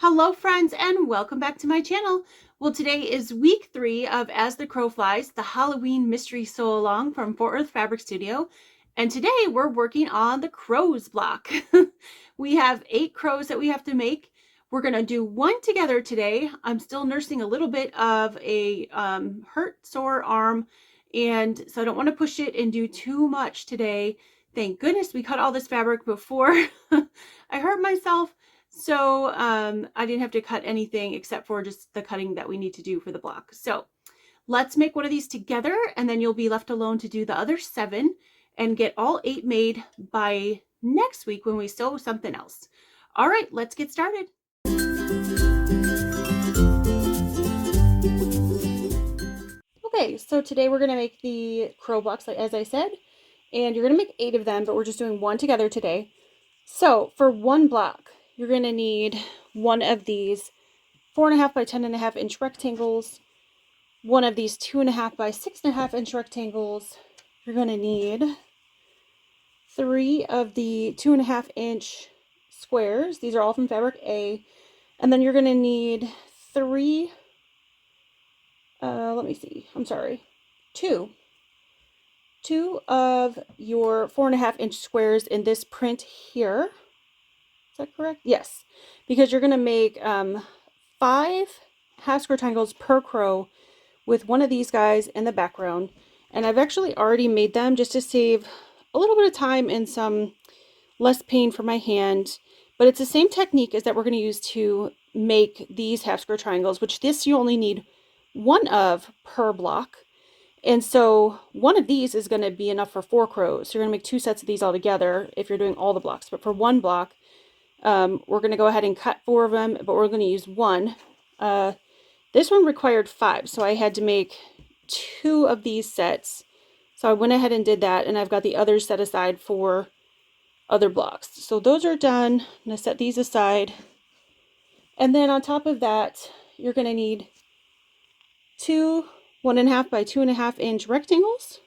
Hello friends and welcome back to my channel. Well, today is week 3 of As the Crow Flies, the Halloween mystery sew along from Fort Worth Fabric Studio. And today we're working on the crows block. We have 8 crows that we have to make. We're going to do one together today. I'm still nursing a little bit of a hurt sore arm, and so I don't want to push it and do too much today. Thank goodness we cut all this fabric before I hurt myself. So I didn't have to cut anything except for just the cutting that we need to do for the block. So let's make one of these together, and then you'll be left alone to do the other 7 and get all 8 made by next week when we sew something else. All right, let's get started. Okay, so today we're going to make the crow blocks, as I said, and you're going to make 8 of them, but we're just doing one together today. So for one block, you're going to need one of these 4.5 by 10.5 inch rectangles, one of these 2.5 by 6.5 inch rectangles. You're going to need 3 of the 2.5 inch squares. These are all from fabric A. And then you're going to need 2 of your 4.5 inch squares in this print here. Is that correct? Yes, because you're going to make 5 half square triangles per crow with one of these guys in the background. And I've actually already made them just to save a little bit of time and some less pain for my hand. But it's the same technique as that we're going to use to make these half square triangles, which this you only need 1 of per block. And so one of these is going to be enough for 4 crows. So you're going to make 2 sets of these all together if you're doing all the blocks. But for one block, we're going to go ahead and cut 4 of them, but we're going to use 1. This one required 5, so I had to make 2 of these sets. So I went ahead and did that, and I've got the others set aside for other blocks. So those are done. I'm going to set these aside. And then on top of that, you're going to need 2 1.5 by 2.5 inch rectangles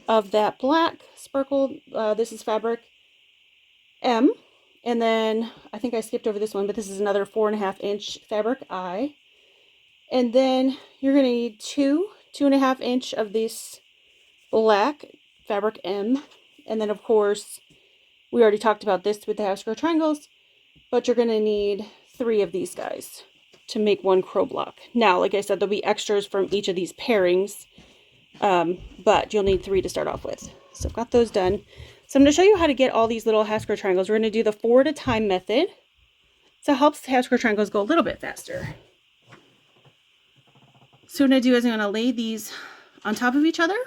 of that black sparkle. This is fabric M. And then I think I skipped over this one, but this is another 4.5 inch fabric I. And then you're going to need 2.5 inch of this black fabric M. And then of course, we already talked about this with the half square triangles, but you're going to need 3 of these guys to make one crow block. Now, like I said, there'll be extras from each of these pairings, but you'll need 3 to start off with. So I've got those done. So I'm going to show you how to get all these little half square triangles. We're going to do the 4 at a time method. So it helps half square triangles go a little bit faster. So what I'm going to do is I'm going to lay these on top of each other.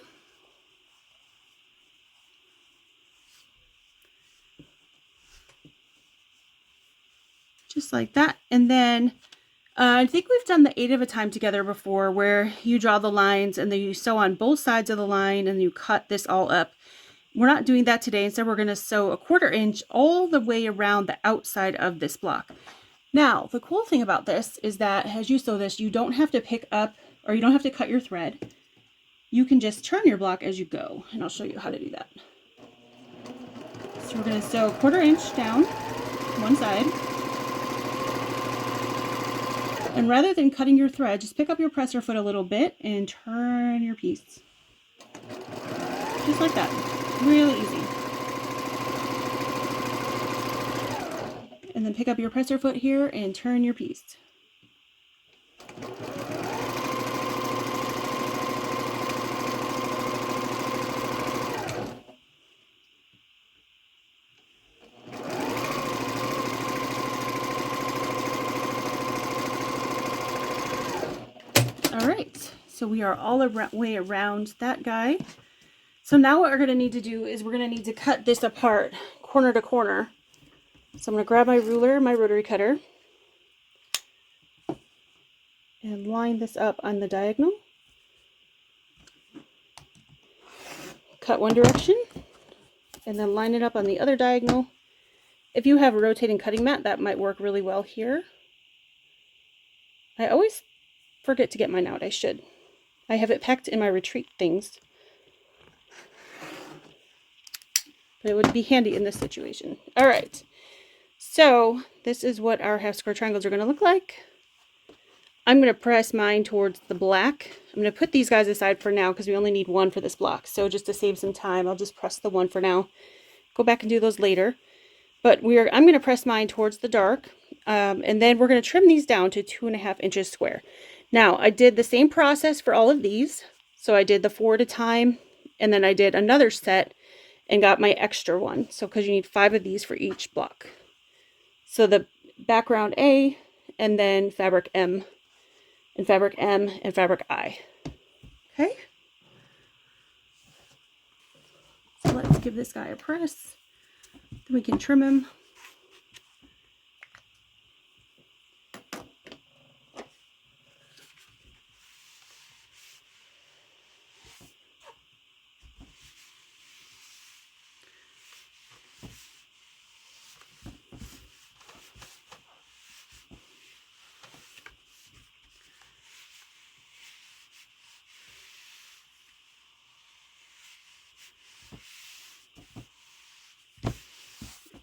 Just like that. And then I think we've done the 8 at a time together before, where you draw the lines and then you sew on both sides of the line and you cut this all up. We're not doing that today. Instead, we're going to sew 1/4 inch all the way around the outside of this block. Now, the cool thing about this is that as you sew this, you don't have to pick up, or you don't have to cut your thread. You can just turn your block as you go, and I'll show you how to do that. So we're going to sew 1/4 inch down one side. And rather than cutting your thread, just pick up your presser foot a little bit and turn your piece. Just like that. Really easy. And then pick up your presser foot here and turn your piece. All right, so we are all the way around that guy. So now what we're going to need to do is we're going to need to cut this apart corner to corner. So I'm going to grab my ruler, my rotary cutter, and line this up on the diagonal. Cut one direction, and then line it up on the other diagonal. If you have a rotating cutting mat, that might work really well here. I always forget to get mine out. I should. I have it packed in my retreat things. But it would be handy in this situation. All right. So this is what our half square triangles are going to look like. I'm going to press mine towards the black. I'm going to put these guys aside for now because we only need one for this block. So just to save some time, I'll just press the one for now. Go back and do those later. But I'm going to press mine towards the dark. And then we're going to trim these down to 2.5 inches square. Now, I did the same process for all of these. So I did the 4 at a time, and then I did another set and got my extra one. So because you need 5 of these for each block. So the background A, and then fabric M, and fabric M, and fabric I. Okay? So let's give this guy a press. Then we can trim him.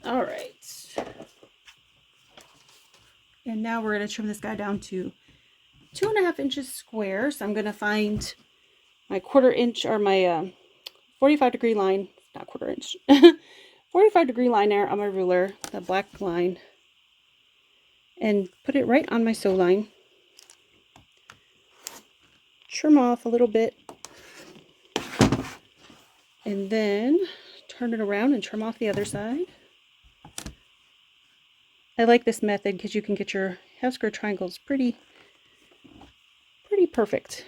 All right. And now we're going to trim this guy down to 2.5 inches square. So I'm going to find my 1/4 inch or my 45-degree line, not 1/4 inch, 45-degree line there on my ruler, the black line, and put it right on my sew line. Trim off a little bit, and then turn it around and trim off the other side. I like this method because you can get your half square triangles pretty perfect.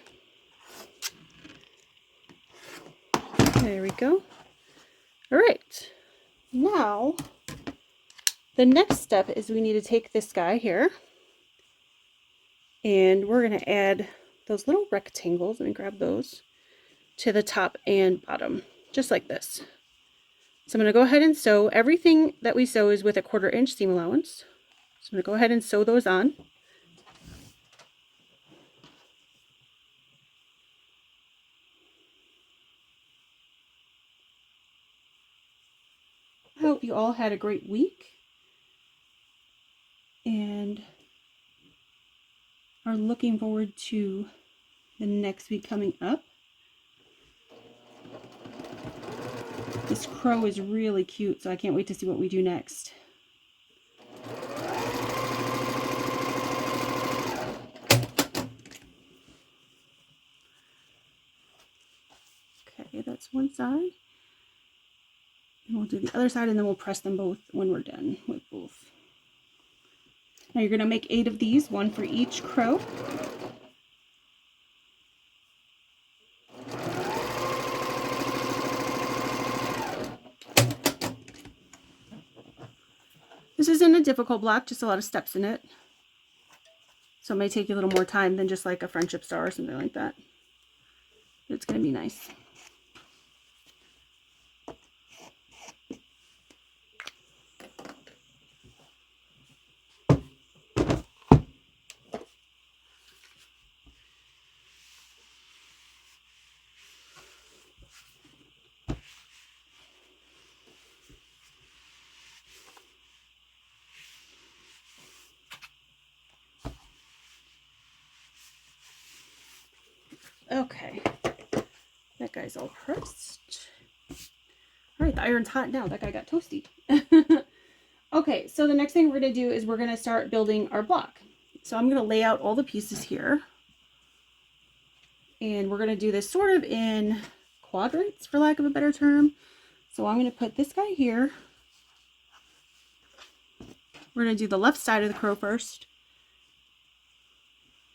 There we go. All right. Now, the next step is we need to take this guy here, and we're going to add those little rectangles. Let me grab those to the top and bottom, just like this. So I'm going to go ahead and sew. Everything that we sew is with a 1/4 inch seam allowance. So I'm going to go ahead and sew those on. I hope you all had a great week and are looking forward to the next week coming up. This crow is really cute, so I can't wait to see what we do next. Okay, that's one side. And we'll do the other side, and then we'll press them both when we're done with both. Now you're going to make 8 of these, one for each crow. This isn't a difficult block, just a lot of steps in it. So it may take you a little more time than just like a friendship star or something like that. But it's going to be nice. Okay, that guy's all pressed. All right, the iron's hot now. That guy got toasty. Okay, so the next thing we're going to do is we're going to start building our block. So I'm going to lay out all the pieces here. And we're going to do this sort of in quadrants, for lack of a better term. So I'm going to put this guy here. We're going to do the left side of the crow first.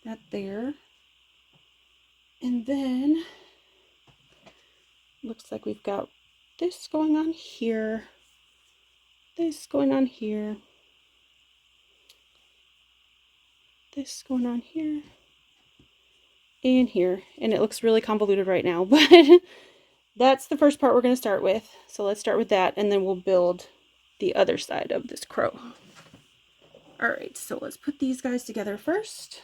That there. And then looks like we've got this going on here. This going on here. This going on here. And here. And it looks really convoluted right now, but that's the first part we're going to start with. So let's start with that, and then we'll build the other side of this crow. All right, so let's put these guys together first.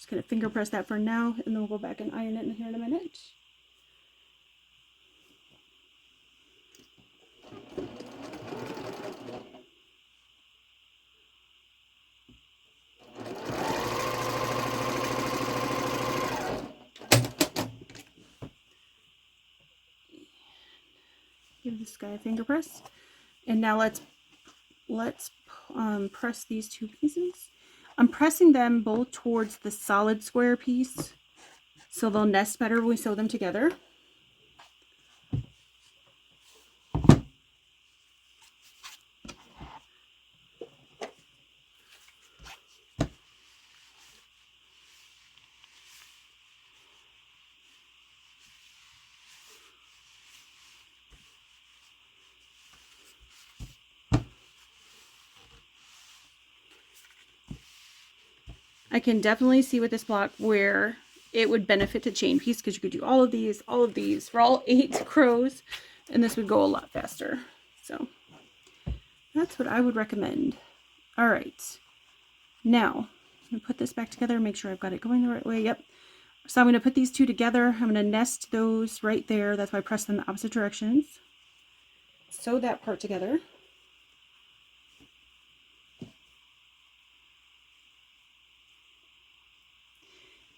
Just gonna finger press that for now, and then we'll go back and iron it in here in a minute. Give this guy a finger press, and now let's press these two pieces. I'm pressing them both towards the solid square piece so they'll nest better when we sew them together. I can definitely see with this block where it would benefit to chain piece, because you could do all of these for all 8 crows, and this would go a lot faster. So that's what I would recommend. All right, now I'm gonna put this back together, make sure I've got it going the right way. Yep. So I'm gonna put these two together. I'm gonna nest those right there. That's why I press them in the opposite directions. Sew that part together.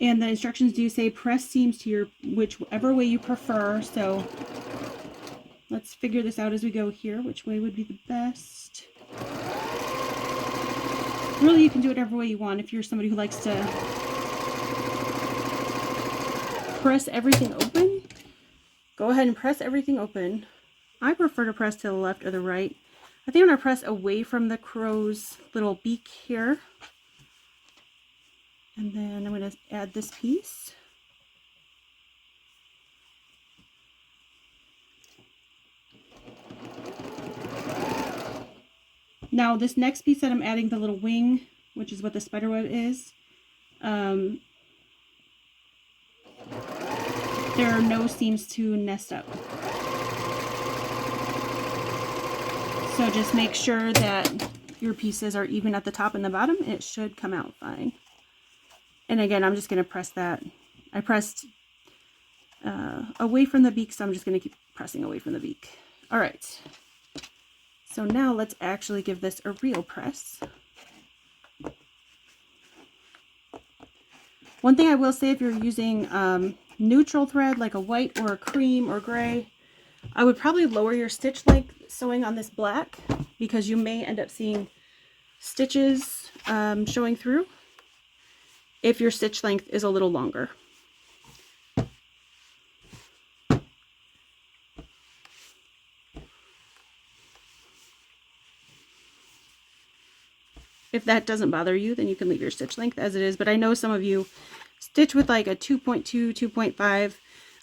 And the instructions do say press seams to your whichever way you prefer. So let's figure this out as we go here. Which way would be the best? Really, you can do it whatever way you want. If you're somebody who likes to press everything open, go ahead and press everything open. I prefer to press to the left or the right. I think I'm going to press away from the crow's little beak here. And then I'm going to add this piece. Now this next piece that I'm adding, the little wing, which is what the spider web is, there are no seams to nest up. So just make sure that your pieces are even at the top and the bottom, and it should come out fine. And again, I'm just going to press that. I pressed away from the beak, so I'm just going to keep pressing away from the beak. All right. So now let's actually give this a real press. One thing I will say, if you're using neutral thread like a white or a cream or gray, I would probably lower your stitch length sewing on this black, because you may end up seeing stitches showing through if your stitch length is a little longer. If that doesn't bother you, then you can leave your stitch length as it is. But I know some of you stitch with like a 2.2, 2.5.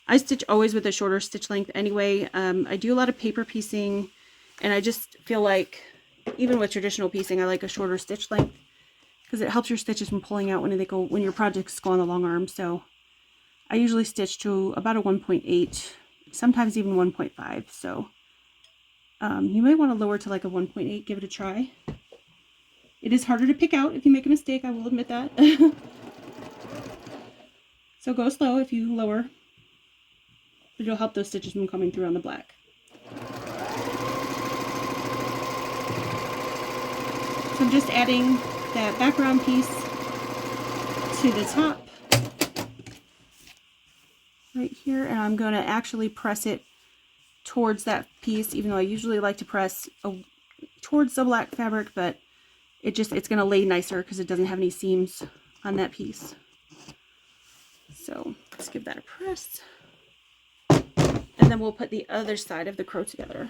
I stitch always with a shorter stitch length anyway. I do a lot of paper piecing, and I just feel like even with traditional piecing, I like a shorter stitch length because it helps your stitches from pulling out when your projects go on the long arm. So I usually stitch to about a 1.8, sometimes even 1.5. So you may want to lower to like a 1.8, give it a try. It is harder to pick out if you make a mistake, I will admit that. So go slow if you lower, but it'll help those stitches from coming through on the black. So I'm just adding that background piece to the top right here, and I'm going to actually press it towards that piece, even though I usually like to press towards the black fabric, but it's going to lay nicer because it doesn't have any seams on that piece. So let's give that a press. And then we'll put the other side of the crow together.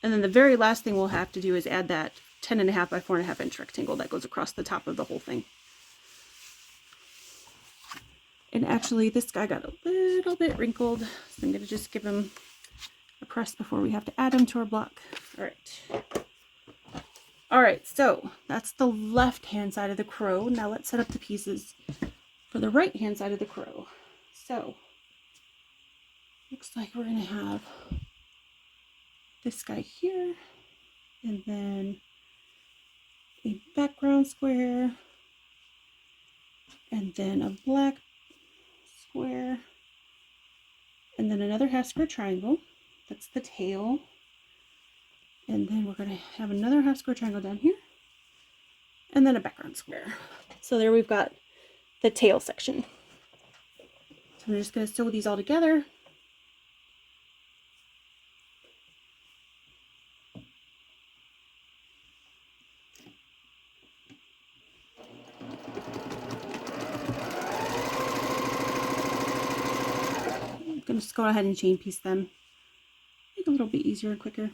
And then the very last thing we'll have to do is add that 10.5 by 4.5 inch rectangle that goes across the top of the whole thing. And actually this guy got a little bit wrinkled, so I'm going to just give him a press before we have to add him to our block. All right, so that's the left hand side of the crow. Now let's set up the pieces for the right hand side of the crow. So looks like we're going to have this guy here, and then a background square, and then a black square, and then another half square triangle. That's the tail. And then we're going to have another half square triangle down here, and then a background square. So there we've got the tail section. So I'm just going to sew these all together. I'm going to just go ahead and chain piece them. Make it a little bit easier and quicker.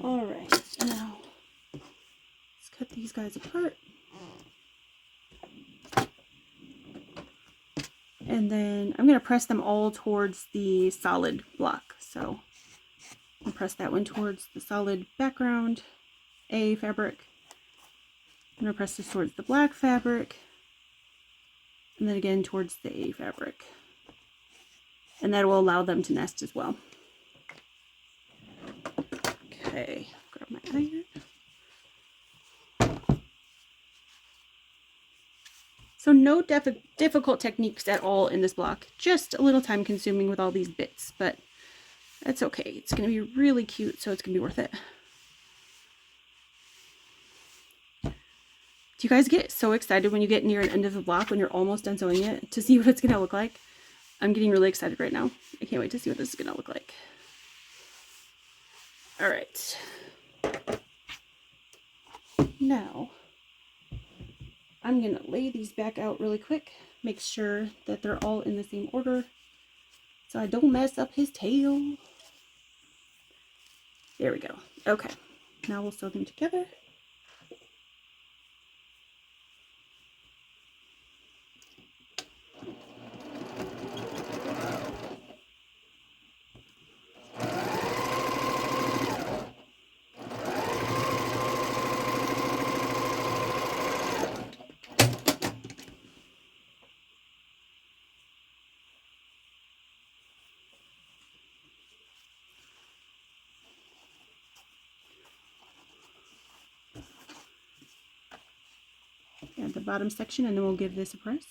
Alright, now let's cut these guys apart. And then I'm going to press them all towards the solid block. So I'll press that one towards the solid background A fabric. I'm going to press this towards the black fabric. And then again towards the A fabric. And that will allow them to nest as well. Okay, grab my iron. So no difficult techniques at all in this block, just a little time consuming with all these bits, but that's okay. It's going to be really cute, so it's going to be worth it. Do you guys get so excited when you get near an end of the block, when you're almost done sewing it, to see what it's going to look like? I'm getting really excited right now. I can't wait to see what this is going to look like. All right. Now, I'm going to lay these back out really quick. Make sure that they're all in the same order so I don't mess up his tail. There we go. Okay. Now we'll sew them together. Add the bottom section and then we'll give this a press.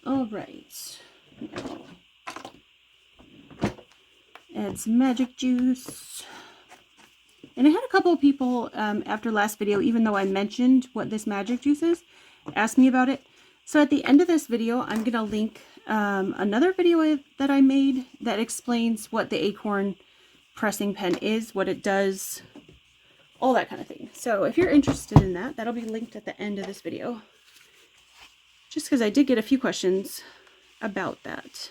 All right. Now, add some magic juice. And I had a couple of people after last video, even though I mentioned what this magic juice is, ask me about it. So at the end of this video, I'm going to link another video that I made that explains what the acorn pressing pen is, what it does, all that kind of thing. So if you're interested in that, that'll be linked at the end of this video. Just because I did get a few questions about that.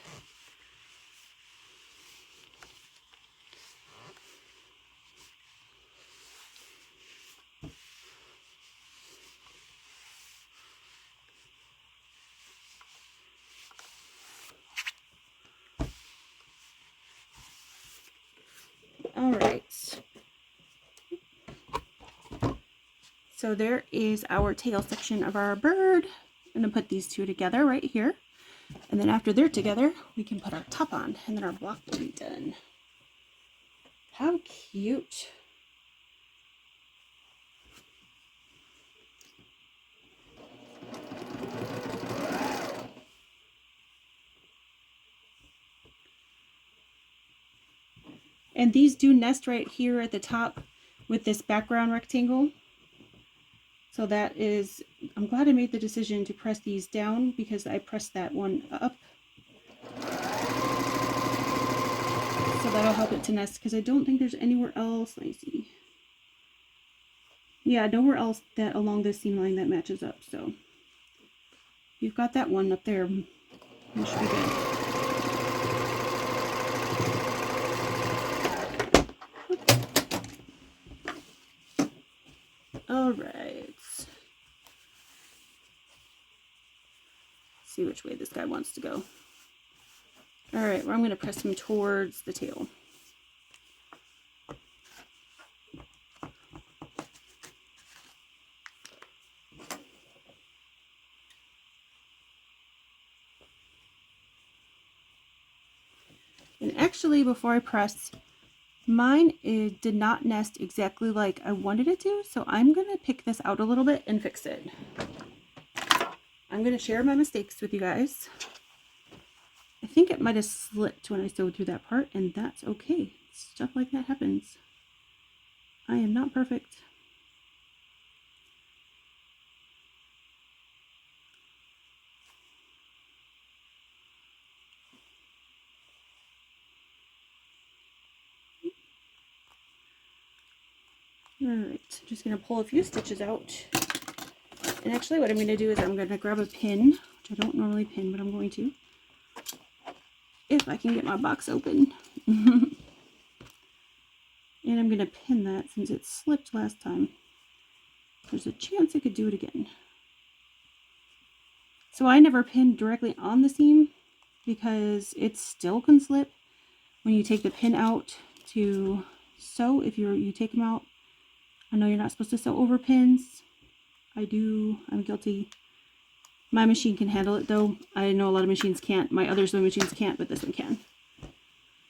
All right. So there is our tail section of our bird. I'm going to put these two together right here. And then after they're together, we can put our top on and then our block will be done. How cute. And these do nest right here at the top with this background rectangle. So that is, I'm glad I made the decision to press these down because I pressed that one up. that'll help it to nest because I don't think there's anywhere else. Let me see. Yeah, nowhere else that along this seam line that matches up. So you've got that one up there. You should be good. All right. See which way this guy wants to go. All right, well, I'm going to press him towards the tail. And actually, before I press, mine did not nest exactly like I wanted it to, so I'm going to pick this out a little bit and fix it. I'm going to share my mistakes with you guys. I think it might have slipped when I sewed through that part, and that's okay. Stuff like that happens. I am not perfect. Alright, just going to pull a few stitches out. And actually what I'm going to do is I'm going to grab a pin, which I don't normally pin, but I'm going to. If I can get my box open. And I'm going to pin that since it slipped last time. There's a chance I could do it again. So I never pinned directly on the seam because it still can slip when you take the pin out to sew. If you take them out, I know you're not supposed to sew over pins. I'm guilty. My machine can handle it though. I know a lot of machines can't. My other sewing machines can't, but this one can.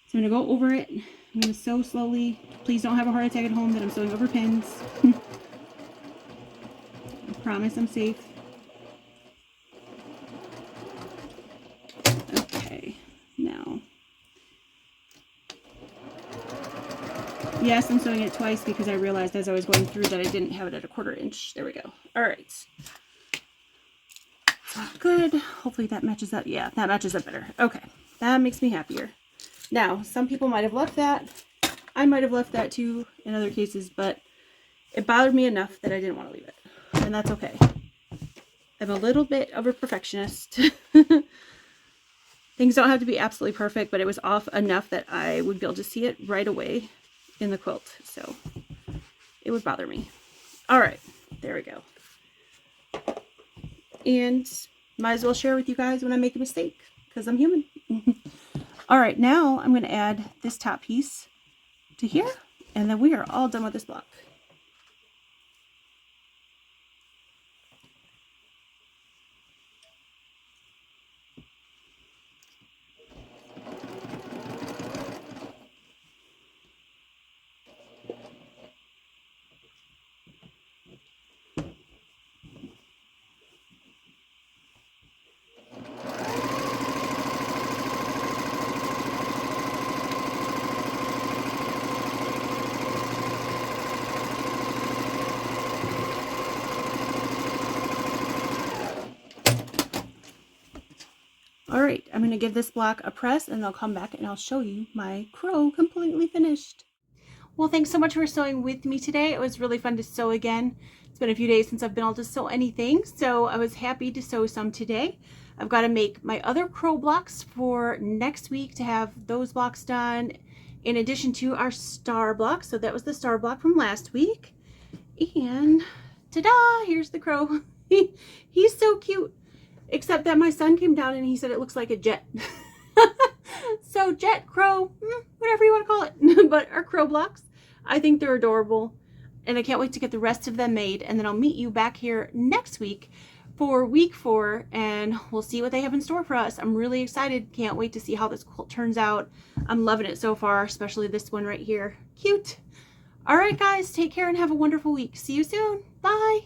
So I'm going to go over it. I'm going to sew slowly. Please don't have a heart attack at home that I'm sewing over pins. I promise I'm safe. Okay, now. Yes, I'm sewing it twice because I realized as I was going through that I didn't have it at a 1/4 inch. There we go. All right. Good. Hopefully that matches up. Yeah, that matches up better. Okay, that makes me happier. Now, some people might have left that. I might have left that too in other cases, but it bothered me enough that I didn't want to leave it. And that's okay. I'm a little bit of a perfectionist. Things don't have to be absolutely perfect, but it was off enough that I would be able to see it right away in the quilt. So it would bother me. All right, there we go. And might as well share with you guys when I make a mistake because I'm human. All right, now I'm going to add this top piece to here, and then we are all done with this block. All right, I'm going to give this block a press and I'll come back and I'll show you my crow completely finished. Well, thanks so much for sewing with me today. It was really fun to sew again. It's been a few days since I've been able to sew anything, so I was happy to sew some today. I've got to make my other crow blocks for next week to have those blocks done in addition to our star block. So that was the star block from last week. And ta-da, here's the crow. He's so cute. Except that my son came down and he said it looks like a jet. So jet, crow, whatever you want to call it. But our crow blocks, I think they're adorable. And I can't wait to get the rest of them made. And then I'll meet you back here next week for week 4. And we'll see what they have in store for us. I'm really excited. Can't wait to see how this quilt turns out. I'm loving it so far, especially this one right here. Cute. All right, guys, take care and have a wonderful week. See you soon. Bye.